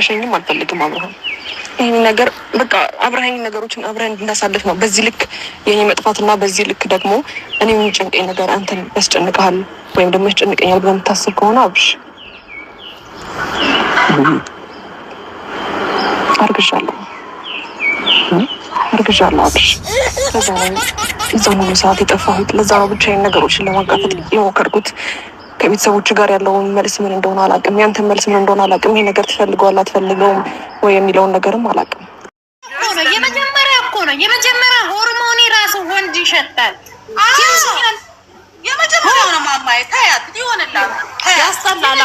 እንድትሸሸኝም አልፈልግም አብርሃም። ይሄን ነገር በቃ አብርሃኝ ነገሮችን አብረን እንድናሳልፍ ነው። በዚህ ልክ የኔ መጥፋትና በዚህ ልክ ደግሞ እኔ የሚጨንቀኝ ነገር አንተን ያስጨንቅሃል ወይም ደግሞ ያስጨንቀኛል ብለህ የምታስብ ከሆነ አብርሽ አርግዣለሁ አብርሽ። ለዛ ነው እዛ ሙሉ ሰዓት የጠፋሁት። ለዛ ነው ብቻዬን ነገሮችን ለማጋፈጥ የሞከርኩት። ከቤተሰቦች ጋር ያለውን መልስ ምን እንደሆነ አላውቅም። ያንተን መልስ ምን እንደሆነ አላውቅም። ይሄ ነገር ትፈልገዋለህ አትፈልገውም ወይ የሚለውን ነገርም አላውቅም። የመጀመሪያ ሆርሞኒ ራሱ ወንድ ይሸታል። የመጀመሪያው ነው ማማዬ። ታያት ይሆንላል ያስጠላል።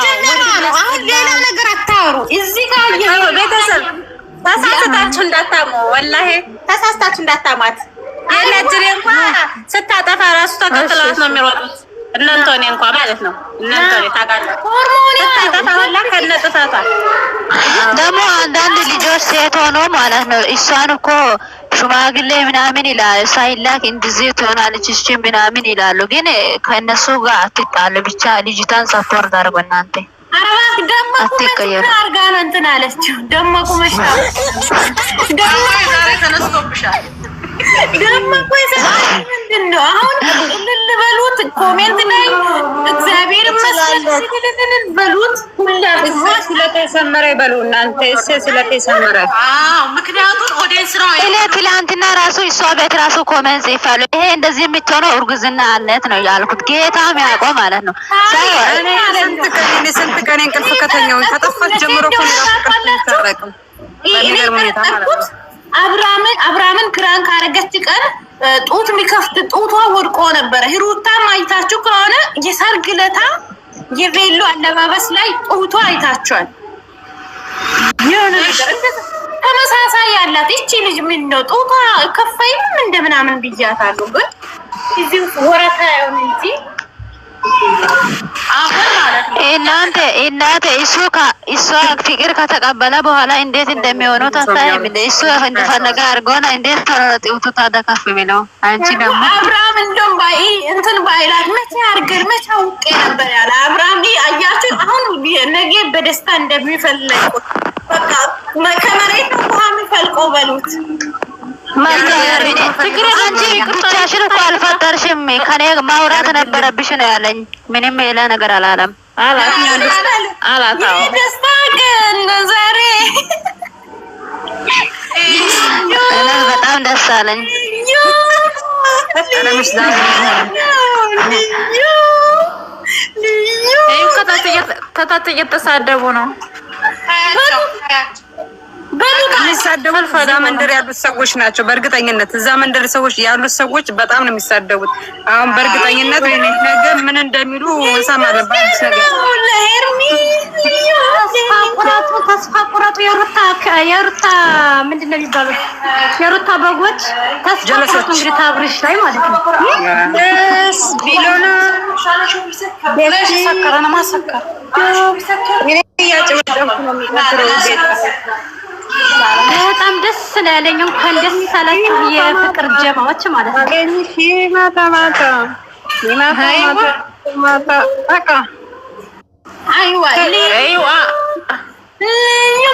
አሁን ሌላ ነገር አታወሩ። እዚህ ጋር ቤተሰብ ተሳስታችሁ እንዳታሙ፣ ወላሂ ተሳስታችሁ እንዳታማት። የለጅሬ እንኳን ስታጠፋ ራሱ ተከትለዋት ነው የሚሮጡት። እናንተኔ እንኳን ማለት ነው እናንተኔ ታውቃለህ። ሆርሞኒ ታጠፋ ወላ ከነጥፋታ ደግሞ አንዳንድ ልጆች ሴት ሆኖ ማለት ነው እሷን እኮ ሽማግሌ ምናምን ይላል ሳይላክ እንደዚህ ትሆናለች እሺ ምናምን ይላሉ። ግን ከእነሱ ጋር አትጣሉ። ብቻ ልጅቷን ሰፖርት አድርጉ እናንተ። አረባክ ደሞ አርጋ ነው እንትን አለችው። ደሞ ቁመሽታ ደሞ ዛሬ ተነስቶብሻል። ደሞ ምንድን ነው አሁን ልበሉት ኮሜንት ላይ እግዚአብሔር ይመስገን በሉት። ሁላችሁ ስለተሰመረ በሉ እናንተ ስለተሰመረ። ምክንያቱም ኦዲየንስ ነው። ትላንትና ራሱ እሷ ቤት ራሱ ኮሜንት ይፋሉ። ይሄ እንደዚህ የምትሆነው እርግዝና አለት ነው ያልኩት። ጌታም ያውቀው ማለት ነው። ስንት ቀን እንቅልፍ ከተኛው ከጠፋች ጀምሮ እኮ ነው አብርሃምን ክራን ካረገች ቀን ጡት የሚከፍት ጡቷ ወድቆ ነበረ። ሂሩታ አይታችሁ ከሆነ የሰርግ ለታ የቬሎ አለባበስ ላይ ጡቷ አይታችኋል። የሆነ ነገር ተመሳሳይ ያላት እቺ ልጅ ምን ነው ጡቷ ከፋይም እንደምናምን ብያታለሁ። ግን እዚህ ወረታ ያው እንጂ እናንተ እሷ ፍቅር ከተቀበለ በኋላ እንዴት እንደሚሆነው ታሳይም። እሱ እንደፈለገ አድርጎና እንዴት ተረጥውቱ ታደካፍ ነው። አንቺ ደግሞ አብርሃም እንደም ባይ እንትን ባይላት መቼ አርገር መቼ አውቄ ነበር ያለ አብርሃም አያችሁ። አሁን ነገ በደስታ እንደሚፈልቁ በቃ ከመሬት ነው የሚፈልቀው በሉት። አንቺ ብቻሽን እኮ አልፈጠርሽም። ከኔ ማውራት ነበረብሽ ነው ያለኝ። ምንም ሌላ ነገር አላለም። አላታው ደስታ ቀን ዛሬ በጣም ደስ አለኝ። ከታት እየተሳደቡ ነው። የሚሳደቡት እዛ መንደር ያሉት ሰዎች ናቸው። በእርግጠኝነት እዛ መንደር ሰዎች ያሉት ሰዎች በጣም ነው የሚሳደቡት። አሁን በእርግጠኝነት ነገ ምን እንደሚሉ እንሰማለን። ባንቺ ነገር ተስፋ ቁረጡ። የሩታ ምንድን ነው የሚባለው? የሩታ በጎች ተስፋ ቁረጡ። እንግዲህ ታብርሽ ላይ ማለት ነው ቢሎና ሰከረና ማሰከር በጣም ደስ ስላለኝ እንኳን ደስ አላችሁ የፍቅር ጀማዎች ማለት ነው። አይዋ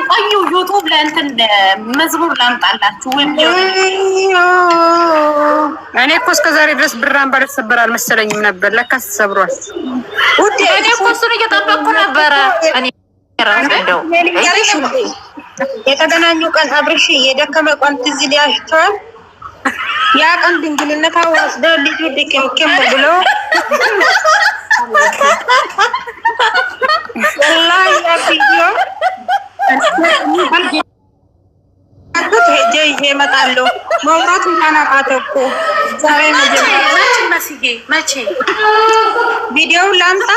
ቆዩ ዩቱብ ላይ እንትን መዝሙር ላምጣላችሁ ወይም እኔ እኮ እስከ ዛሬ ድረስ ብራን ባልተሰበረ አልመሰለኝም ነበር። ለካ ተሰብሯል። እኔ እኮ እሱን እየጠበቅኩ ነበረ። እኔ ራስ እንደው የተገናኙ ቀን አብርሽ የደከመ ቀን ትዝ ይላችኋል። ያ ቀን ድንግልነታ ወስደው ልጁ ድቅምቅም ብሎ ወላሂ ቪዲዮ ሄጄ ይዤ እመጣለሁ። መውራት እንዳናቃተ እኮ ዛሬ መቼ ቪዲዮውን ላምጣ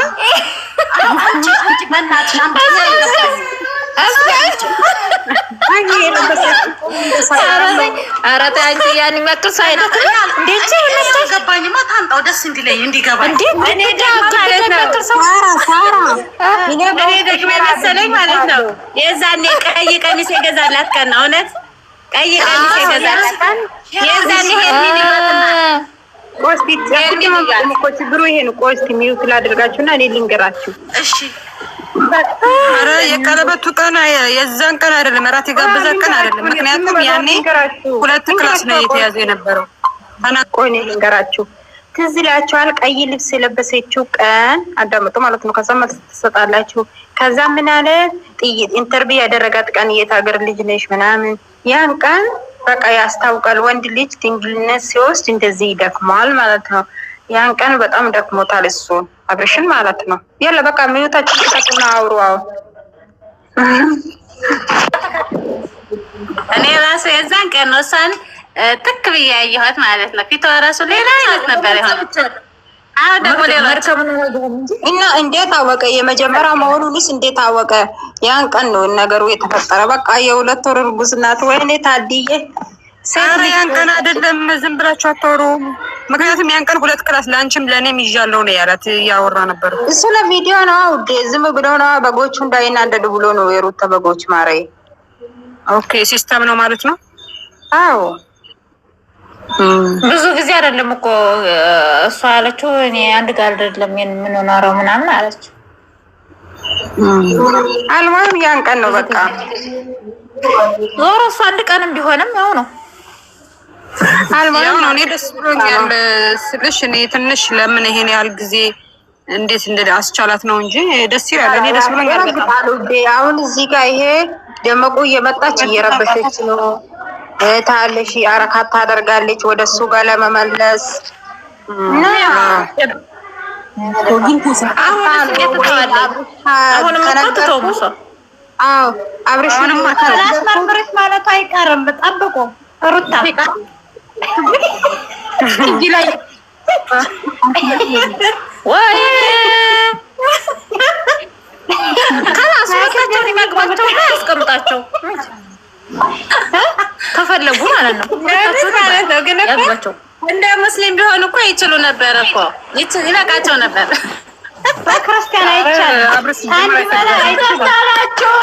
ኧረ ተይ አንቺ ያን መክር ሳይደክ እንዴት ገባኝማ ታምጣው ደስ እንዲለኝ እንዲገባኝ እኔ ደግሞ መሰለኝ ማለት ነው። የዛኔ ቀይ ቀሚስ የገዛላት ቀን ነው። እውነት ቀይ ቀሚስ የገዛላት ቀን የዛኔ ሄድን ይወጣና ችግሩ ይሄ ነው። ቆይ እስኪ ሚዩት ላድርጋችሁና እኔ ልንገራችሁ። እሺ ኧረ የቀለበቱ ቀን የዛን ቀን አይደለም፣ እራት የጋበዛ ቀን አይደለም። ምክንያቱም ያኔ 2 ክላስ ነው የተያዘ የነበረው። ቆይ እኔ ልንገራችሁ፣ ትዝ ይላችኋል? ቀይ ልብስ የለበሰችው ቀን አዳምጡ ማለት ነው። ከዛ መልስ ትሰጣላችሁ። ከዛ ምን አለ ጥይት ኢንተርቪው ያደረጋት ቀን የት ሀገር ልጅ ነሽ ምናምን፣ ያን ቀን በቃ ያስታውቃል። ወንድ ልጅ ድንግልነት ሲወስድ እንደዚህ ይደክማል ማለት ነው። ያን ቀን በጣም ደክሞታል እሱን አብርሽን ማለት ነው። ያለ በቃ ሚዩታችሁ ተጠቅና አውሩ። እኔ ራሱ የዛን ቀን ነው እሷን ትክ ብዬ ያየኋት ማለት ነው። ፊቷ ራሱ ሌላ አይነት ነበር የሆነው። አሁን ደግሞ እና እንዴት አወቀ? የመጀመሪያ መሆኑንስ እንዴት አወቀ? ያን ቀን ነው ነገሩ የተፈጠረ። በቃ የ2 ወር እርጉዝ ናት። ወይኔ ታድዬ ኧረ ያን ቀን አይደለም፣ ዝም ብላችሁ አታወሩም። ምክንያቱም ያን ቀን 2 ክላስ ለአንቺም ለእኔም ይዣለሁ ነው ያላት። እያወራ ነበር እሱ ለቪዲዮ ነው ውዴ፣ ዝም ብሎ ነው በጎቹ እንዳይናደዱ ብሎ ነው የሩታ በጎች ማረ። ኦኬ ሲስተም ነው ማለት ነው። አዎ ብዙ ጊዜ አይደለም እኮ እሷ ያለችው። እኔ አንድ ጋር አይደለም የምንኖረው ምናምን አለችው። አልማም ያን ቀን ነው በቃ ዞሮ እሱ አንድ ቀንም ቢሆንም ያው ነው። አልማም ነው። እኔ ደስ ብሎኛል ስልሽ እኔ ትንሽ ለምን ይሄን ያህል ጊዜ እንዴት አስቻላት ነው እንጂ ደስ ይላል። እኔ ደስ ብሎኛል በጣም። አሁን እዚህ ጋር ይሄ ደመቁ እየመጣች እየረበሸች ነው ታለሽ አረካት ታደርጋለች ወደ እሱ ጋር ለመመለስ እና አብረሽንም ማስመርመርሽ ማለት አይቀርም። ጠብቁ ሩታ እንጂ ላይ ወይ ካላስወጣቸው ይመግባቸው ያስቀምጣቸው ከፈለጉ ማለት ነው ማለት ነው። ግን እኮ እንደ ሙስሊም ቢሆን እኮ ይችሉ ነበር እኮ ይበቃቸው ነበር። በክርስቲያን አይቻልም። አብረሽ አንድ በላይ አይቻላችሁ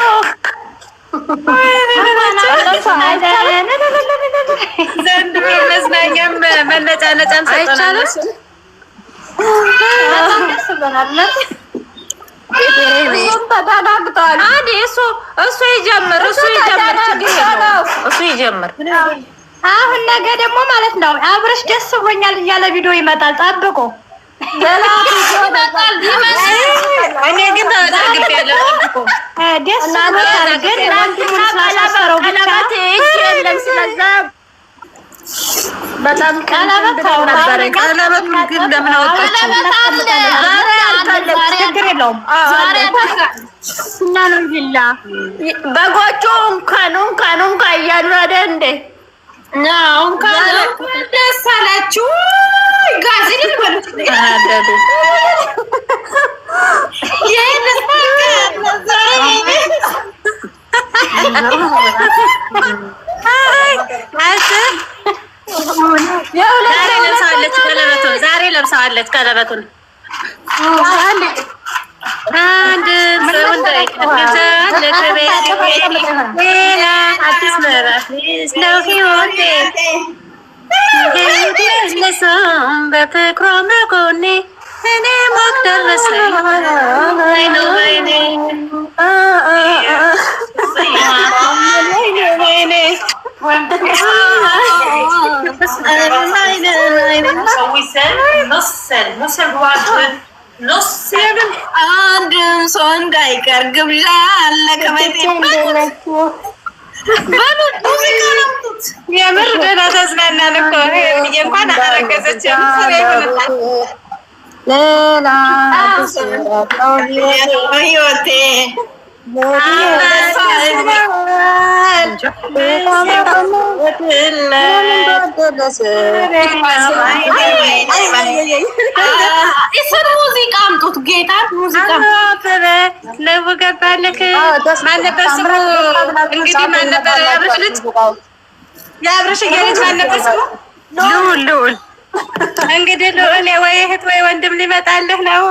ዘንድ መዝናኛም መነጫነጫም ሰጠናለች። ተዳግተዋል። አንዴ እሱ ይጀምር አሁን ነገ ደግሞ ማለት ነው አብረሽ ደስ ብሎኛል እያለ ቪዲዮ ይመጣል። ጠብቁ። እኔ ግን ተዘግቤያለሁ። ደስ ብሎኛል ግን በጣም ቀለበት ነበር። ቀለበት ግን ለምን አወጣችሁ? ችግር የለውም። በጎቹ እንኳን እያሉ አይደል እንዴ? እንኳን ደስ አላችሁ ጋዜን ይበሉት ተናደዱ። ዛሬ ለብሰዋለች ቀለበቱን። አንድ ሰው ሌላ አዲስ ምዕራፍ ነው ህይወቴ በፍቅሯ መጎኔ እኔ ሞቅ ደረሰኝ አንድም ሰው እንዳይቀር ግብዣ አለ። የምር ደህና ተዝናናን እኮ እንኳን አረገዘች ሌላ ህይወቴ እሱን ሙዚቃ አምጡት። ጌታ ሙዚቃ ለቡ ገባልክ። ማን ነበር ስሙ? እንግዲህ ማን ነበር የአብርሽ ልጅ? የአብርሽ ልጅ ማን ነበር ስሙ? ልዑል። እንግዲህ ልዑል ወይ እህት ወይ ወንድም ሊመጣልህ ነው።